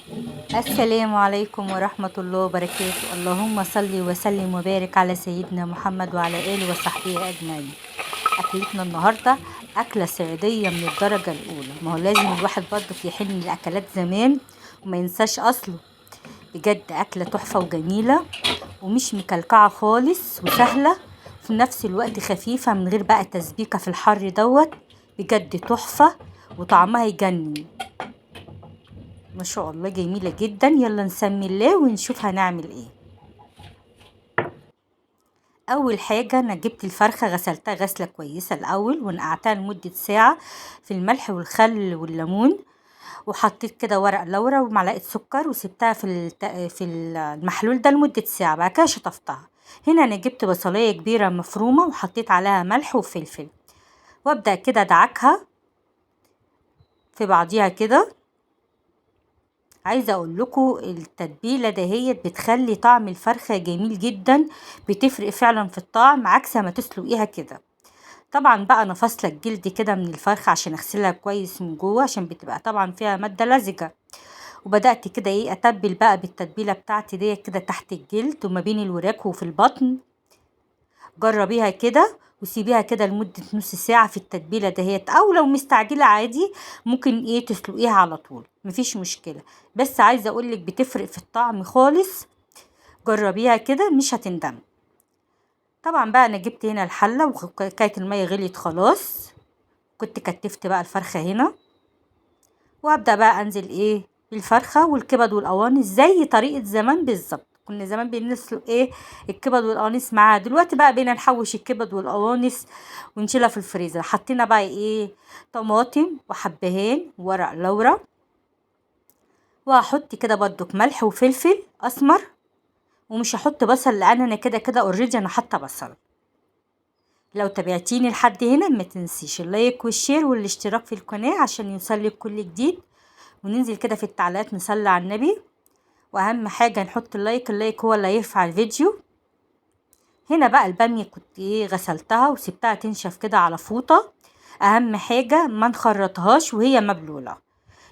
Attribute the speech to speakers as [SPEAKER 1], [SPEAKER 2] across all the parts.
[SPEAKER 1] السلام عليكم ورحمة الله وبركاته. اللهم صل وسلم وبارك على سيدنا محمد وعلى آله وصحبه أجمعين. أكلتنا النهاردة أكلة صعيدية من الدرجة الأولى. ما هو لازم الواحد برضه يحن الأكلات زمان وما ينساش أصله. بجد أكلة تحفة وجميلة ومش مكلكعة خالص وسهلة في نفس الوقت خفيفة من غير بقى تسبيكة في الحر دوت. بجد تحفة وطعمها يجنن ما شاء الله، جميلة جدا. يلا نسمي الله ونشوف هنعمل ايه. اول حاجة انا جبت الفرخة غسلتها غسلة كويسة الاول ونقعتها لمدة ساعة في الملح والخل والليمون، وحطيت كده ورق لورا ومعلقة سكر وسبتها في المحلول ده لمدة ساعة. بعد كده شطفتها. هنا انا جبت بصلاية كبيرة مفرومة وحطيت عليها ملح وفلفل وابدأ كده ادعكها في بعضيها كده. عايزه اقول لكم التتبيله دهيت بتخلي طعم الفرخه جميل جدا، بتفرق فعلا في الطعم عكس ما تسلقيها كده. طبعا بقى انا فاصله الجلد كده من الفرخه عشان اغسلها كويس من جوه عشان بتبقى طبعا فيها ماده لزجه. وبدات كده اتبل بقى بالتتبيله بتاعتي ديت كده تحت الجلد وما بين الوراك وفي البطن. جربيها كده وسيبيها كده لمدة نص ساعة في التتبيلة دهيت، او لو مستعجلة عادي ممكن تسلقيها على طول مفيش مشكلة. بس عايزة اقولك بتفرق في الطعم خالص. جربيها كده مش هتندمي. طبعا بقى انا جبت هنا الحلة وكانت المية غليت خلاص. كنت كتفت بقى الفرخة هنا وابدأ بقى انزل بالفرخة والكبد والقوانص زي طريقة زمان بالظبط. كنا زمان بنسلق الكبد والقوانص معاها، دلوقتي بقى بقينا نحوش الكبد والقوانص ونشيلها في الفريزر. حطينا بقى طماطم وحبهان وورق لورا، وهحط كده برضك ملح وفلفل اسمر. ومش هحط بصل لان انا كده كده اوريدي انا حاطه بصل. لو تابعتيني لحد هنا ما تنسيش اللايك والشير والاشتراك في القناه عشان يوصلك كل جديد. وننزل كده في التعليقات نصلي على النبي. واهم حاجه نحط اللايك هو اللي هيرفع الفيديو. هنا بقى الباميه كنت غسلتها وسبتها تنشف كده على فوطه. اهم حاجه ما نخرطهاش وهي مبلوله،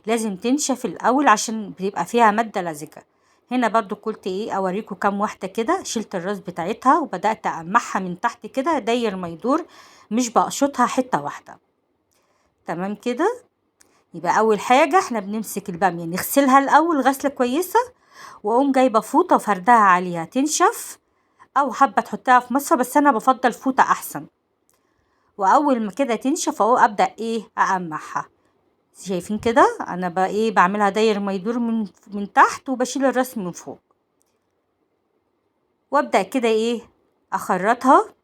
[SPEAKER 1] لازم تنشف الاول عشان بيبقى فيها ماده لزجه. هنا برضو قلت اوريكم كام واحده كده. شلت الراس بتاعتها وبدات امحها من تحت كده داير ما يدور، مش بقشطها حته واحده. تمام كده. يبقى اول حاجه احنا بنمسك الباميه نغسلها الاول غسله كويسه، واقوم جايبه فوطه وفردها عليها تنشف، او حابه تحطيها في مصفى بس انا بفضل فوطه احسن. واول ما كده تنشف اهو ابدا اقمعها. شايفين كده انا بقى بعملها داير ما يدور من تحت وبشيل الراس من فوق. وابدا كده اخرطها.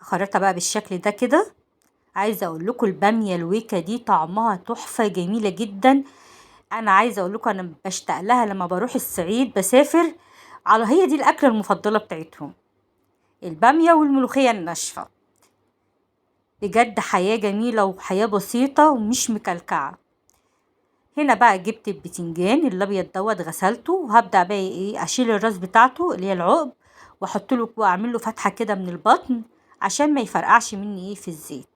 [SPEAKER 1] اخرطها بقى بالشكل ده كده. عايزه اقول لكم الباميه الويكه دي طعمها تحفه جميله جدا. انا عايزه اقول لكم انا بشتاق لها لما بروح الصعيد بسافر، على هي دي الاكله المفضله بتاعتهم، الباميه والملوخيه الناشفه. بجد حياه جميله وحياه بسيطه ومش مكلكعه. هنا بقى جبت البتنجان الابيض دوت غسلته وهبدا بقى اشيل الراس بتاعته اللي هي العقب، واحط له واعمل له فتحه كده من البطن عشان ما يفرقعش مني في الزيت.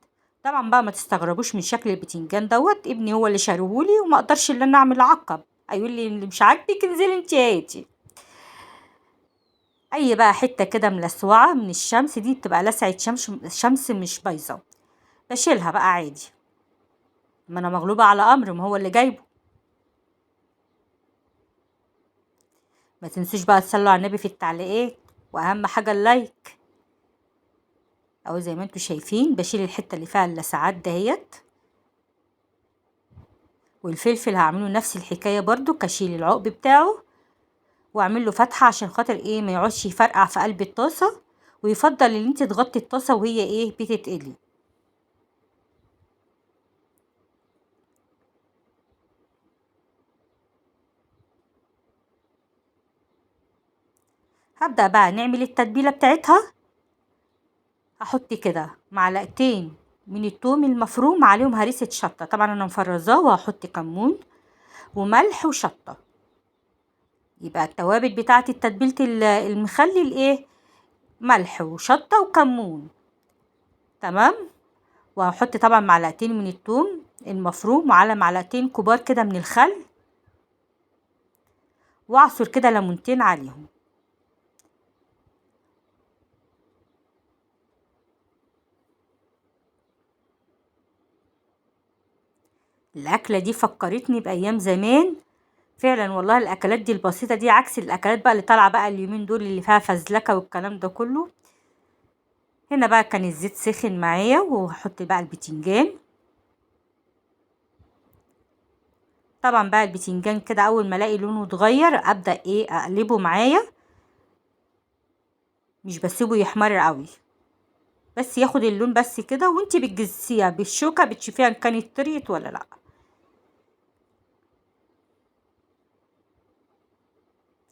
[SPEAKER 1] طبعا بقى ما تستغربوش من شكل البتنجان دوت، ابني هو اللي شارهولي وما اقدرش ان انا اعمل عقب. هيقول لي اللي مش عاجبك انزلي انت هاتي. اي بقى حته كده ملسوعه من الشمس دي بتبقى لسعه شمس مش بايظه، بشيلها بقى عادي. ما انا مغلوبه على امر، ما هو اللي جايبه. ما تنسوش بقى تصلوا على النبي في التعليقات، واهم حاجه اللايك. او زي ما انتوا شايفين بشيل الحته اللي فيها اللسعات دهيت. والفلفل هعمله نفس الحكايه برضو، كشيل العقب بتاعه واعمل له فتحه عشان خاطر ما يقعدش يفرقع في قلب الطاسه. ويفضل ان انت تغطي الطاسه وهي بتتقلي. هبدا بقى نعمل التتبيله بتاعتها. هحط كده معلقتين من الثوم المفروم عليهم هريسه شطه، طبعا انا مفرزاه، وهحط كمون وملح وشطه. يبقى التوابل بتاعت تتبيله المخلل ملح وشطه وكمون. تمام. وهحط طبعا معلقتين من الثوم المفروم وعلى معلقتين كبار كده من الخل، واعصر كده ليمونتين عليهم. الاكله دي فكرتني بايام زمان فعلا والله. الاكلات دي البسيطه دي عكس الاكلات بقى اللي طالعه بقى اليومين دول اللي فيها فزلكه والكلام ده كله. هنا بقى كان الزيت سخن معايا، وهحط بقى البتنجان. طبعا بقى البتنجان كده اول ما الاقي لونه اتغير ابدا اقلبه معايا، مش بسيبه يحمر قوي، بس ياخد اللون بس كده، وانتي بتجسيها بالشوكه بتشوفيها ان كانت طريت ولا لا.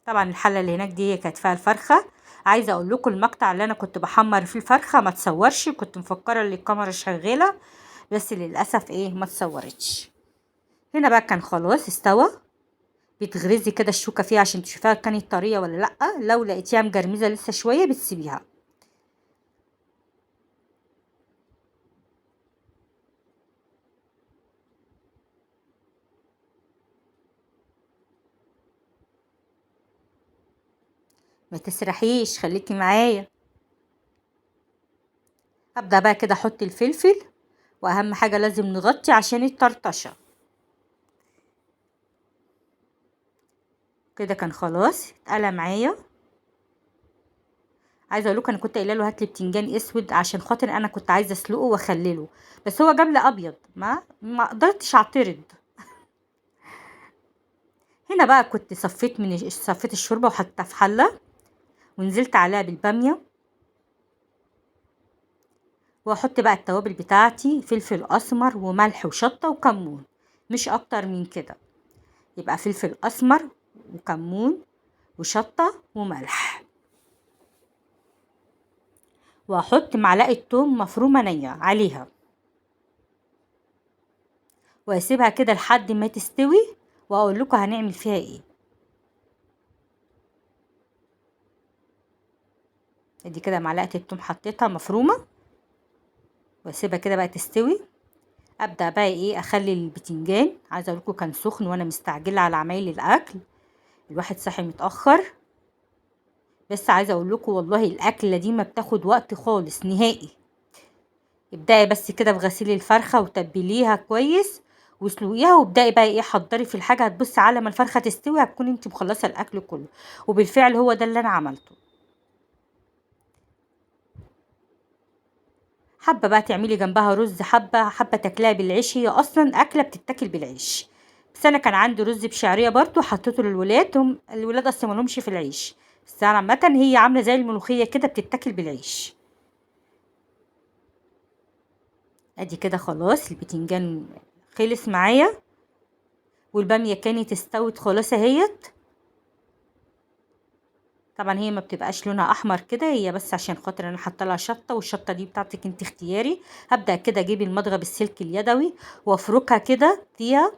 [SPEAKER 1] طبعا الحله اللي هناك دي كانت فيها الفرخه. عايزه اقول لكم المقطع اللي انا كنت بحمر فيه الفرخه ما تصورش، كنت مفكره ان الكاميرا شغاله، بس للاسف ما تصورتش. هنا بقى كان خلاص استوى. بتغرزي كده الشوكه فيها عشان تشوفيها كانت طريه ولا لا، لو لقيتيها مجرمزه لسه شويه بتسيبيها. ما تسرحيش خليكي معايا. ابدا بقى كده احط الفلفل، واهم حاجه لازم نغطي عشان الطرطشه. كده كان خلاص اتقلى معايا. عايزه اقول لكم انا كنت قايله له هات لي بتنجان اسود عشان خاطر انا كنت عايزه اسلقه واخلله، بس هو جاب لي ابيض، ما قدرتش اعترض. هنا بقى كنت صفيت الشوربه وحطيتها في حله، ونزلت عليها بالباميه. واحط بقى التوابل بتاعتي فلفل اسمر وملح وشطه وكمون، مش اكتر من كده. يبقى فلفل اسمر وكمون وشطه وملح. واحط معلقه توم مفرومه نيه عليها، واسيبها كده لحد ما تستوي، واقول لكم هنعمل فيها ايه. ادي كده معلقه التوم حطيتها مفرومه، واسيبها كده بقى تستوي. ابدا بقى اخلي البتنجان. عايزه اقول لكم كان سخن وانا مستعجله على عمايل الاكل، الواحد صاحي متاخر. بس عايزه اقول لكم والله الاكله دي ما بتاخد وقت خالص نهائي. ابدأي بس كده بغسيل الفرخه وتبليها كويس واسلقيها، وابدأي بقى حضري في الحاجه. هتبصي على ما الفرخه تستوي هتكوني انت مخلصه الاكل كله، وبالفعل هو ده اللي انا عملته. حابه بقى تعملي جنبها رز، حابه تاكليها بالعيش، هي اصلا اكله بتتاكل بالعيش. بس انا كان عندي رز بشعريه برضو حطيته للولاد، الولاد اصلا مالهمش في العيش. بس انا عامه هي عامله زي الملوخيه كده بتتاكل بالعيش. ادي كده خلاص البتنجان خلص معايا، والباميه كانت استوت خلاص اهيت. طبعا هي ما بتبقاش لونها احمر كده، هي بس عشان خاطر انا حاطه لها شطه، والشطه دي بتاعتك انت اختياري. هبدا كده اجيب المضرب السلك اليدوي وافركها كده فيها.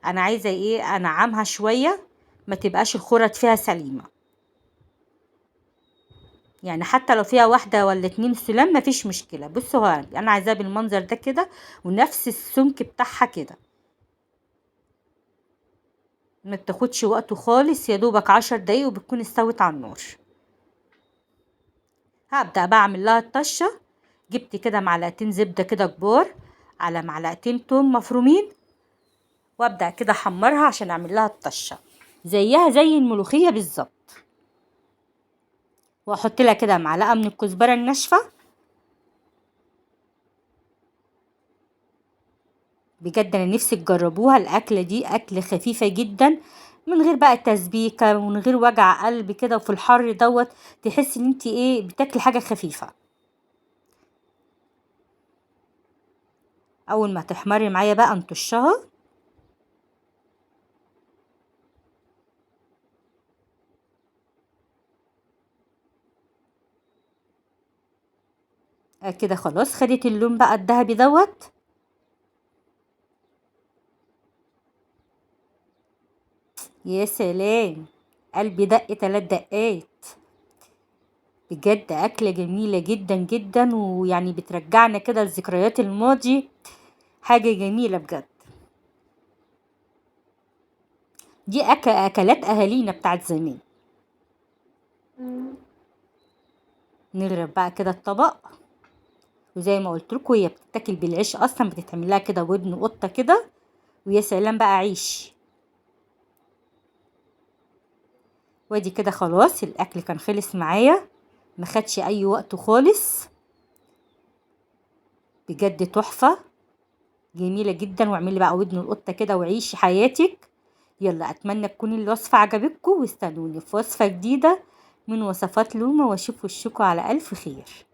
[SPEAKER 1] انا عايزه انعمها شويه، ما تبقاش الخرط فيها سليمه. يعني حتى لو فيها واحده ولا اتنين سلام مفيش مشكله. بصوا هو انا عايزاها بالمنظر ده كده، ونفس السمك بتاعها كده. ما بتاخدش وقت خالص، يا دوبك 10 دقايق وبتكون استوت على النار. هبدا بقى اعمل لها الطشه. جبت كده معلقتين زبده كده كبار، على معلقتين توم مفرومين، وابدا كده احمرها عشان اعمل لها الطشه زيها زي الملوخيه بالظبط. واحط لها كده معلقه من الكزبره الناشفه. بجد انا نفسي تجربوها، الاكله دي اكله خفيفه جدا، من غير بقى تسبيكه ومن غير وجع قلب كده، وفي الحر دوت تحسي ان انت بتاكلي حاجه خفيفه. اول ما تحمري معايا بقى نطشها. كده خلاص خدت اللون بقى الذهبي دوت. يا سلام، قلبي دق 3 دقات. بجد أكلة جميلة جدا جدا، ويعني بترجعنا كده لذكريات الماضي. حاجة جميلة بجد. دي أكلات أهالينا بتاعت زمان. نغرب بقى كده الطبق، وزي ما قلت لكم هي بتتاكل بالعيش اصلا، بتتعمل لها كده ودن قطه كده، ويا سلام بقى عيش. وادي كده خلاص الاكل كان خلص معايا، ما خدش اي وقت خالص، بجد تحفه جميله جدا. واعملي بقى ودن القطه كده وعيشي حياتك. يلا اتمنى تكون الوصفه عجبتكم، واستنوني في وصفه جديده من وصفات لومه، واشوف وشكوا على الف خير.